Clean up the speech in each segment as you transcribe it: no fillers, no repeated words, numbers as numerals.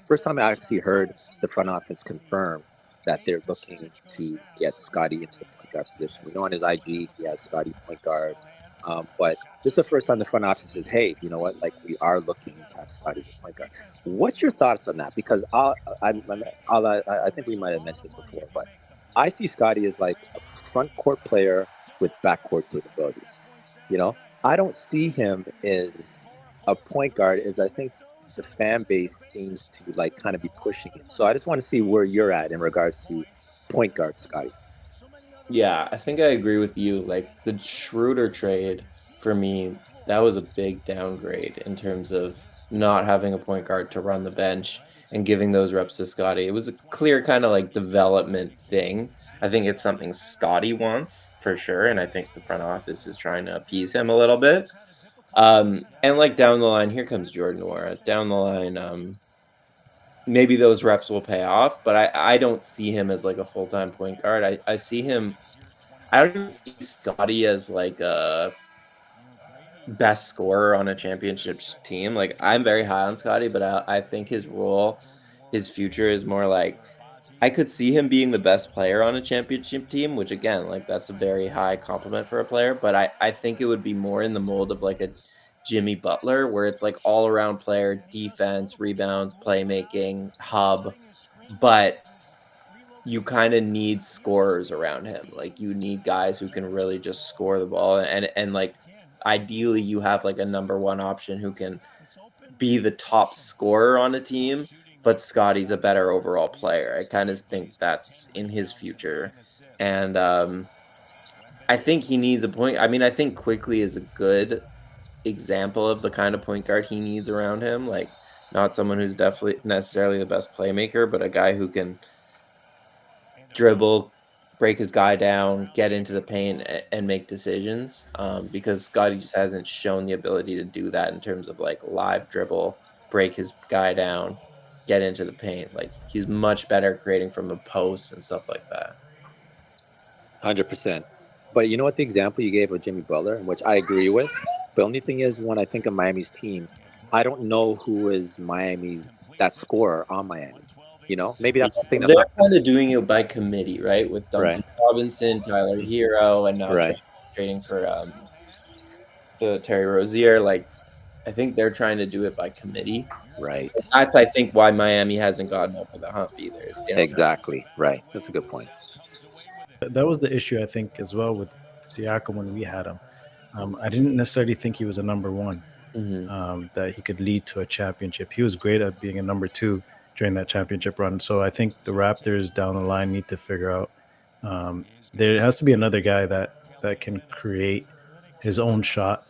first time I actually heard the front office confirm that they're looking to get Scottie into the point guard position. We know on his IG he has Scottie point guard, but this is the first time the front office says, "Hey, you know what? Like we are looking to have Scottie as a point guard." What's your thoughts on that? Because I think we might have mentioned this before, but I see Scottie as like a front court player with backcourt capabilities. I don't see him as a point guard, as I think the fan base seems to like kind of be pushing him. So I just want to see where you're at in regards to point guard, Scottie. Yeah, I think I agree with you. Like the Schroeder trade for me, that was a big downgrade in terms of not having a point guard to run the bench and giving those reps to Scottie. It was a clear kind of like development thing. I think it's something Scottie wants for sure, and I think the front office is trying to appease him a little bit. And like down the line, here comes Jordan Nwora. Down the line, maybe those reps will pay off, but I don't see him as like a full-time point guard. I see him. I don't even see Scottie as like a best scorer on a championship team. Like I'm very high on Scottie, but I think his role, his future is more like I could see him being the best player on a championship team, which again, like that's a very high compliment for a player. But I think it would be more in the mold of like a Jimmy Butler, where it's like all around player, defense, rebounds, playmaking, hub, but you kind of need scorers around him. Like you need guys who can really just score the ball, and like ideally you have like a number one option who can be the top scorer on a team, but Scottie's a better overall player. I kind of think that's in his future. And I think he needs a point. I mean, I think Quickly is a good example of the kind of point guard he needs around him. Like not someone who's definitely necessarily the best playmaker, but a guy who can dribble, break his guy down, get into the paint, and make decisions. Because Scottie just hasn't shown the ability to do that in terms of like live dribble, break his guy down, get into the paint. Like he's much better creating from the post and stuff like that. 100%. But you know what, the example you gave of Jimmy Butler, which I agree with. The only thing is, when I think of Miami's team, I don't know who is Miami's that scorer on Miami. Maybe that's the thing that's They're not kind of doing it by committee, right? With right. Duncan Robinson, Tyler Hero, and now Right. trading for the Terry Rozier. Like I think they're trying to do it by committee. Right. That's I think why Miami hasn't gotten over the hump either. Exactly. Right. That's a good point. That was the issue, I think, as well with Siakam when we had him. I didn't necessarily think he was a number one, that he could lead to a championship. He was great at being a number two during that championship run. So I think the Raptors down the line need to figure out there has to be another guy that can create his own shot.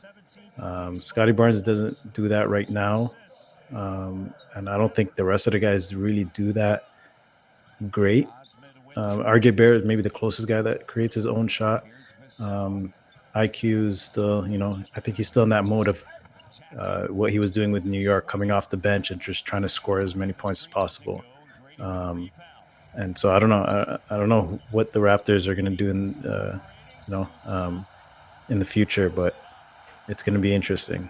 Scottie Barnes doesn't do that right now. And I don't think the rest of the guys really do that great. RJ Barrett is maybe the closest guy that creates his own shot. IQ is still, I think he's still in that mode of what he was doing with New York, coming off the bench and just trying to score as many points as possible. And so I don't know. I don't know what the Raptors are going to do in the future, but it's going to be interesting.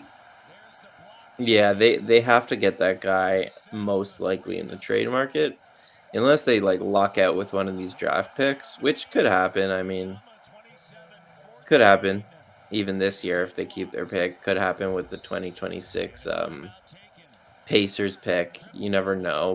Yeah, they have to get that guy most likely in the trade market. Unless they like lock out with one of these draft picks, which could happen. I mean, could happen even this year if they keep their pick. Could happen with the 2026 Pacers pick. You never know.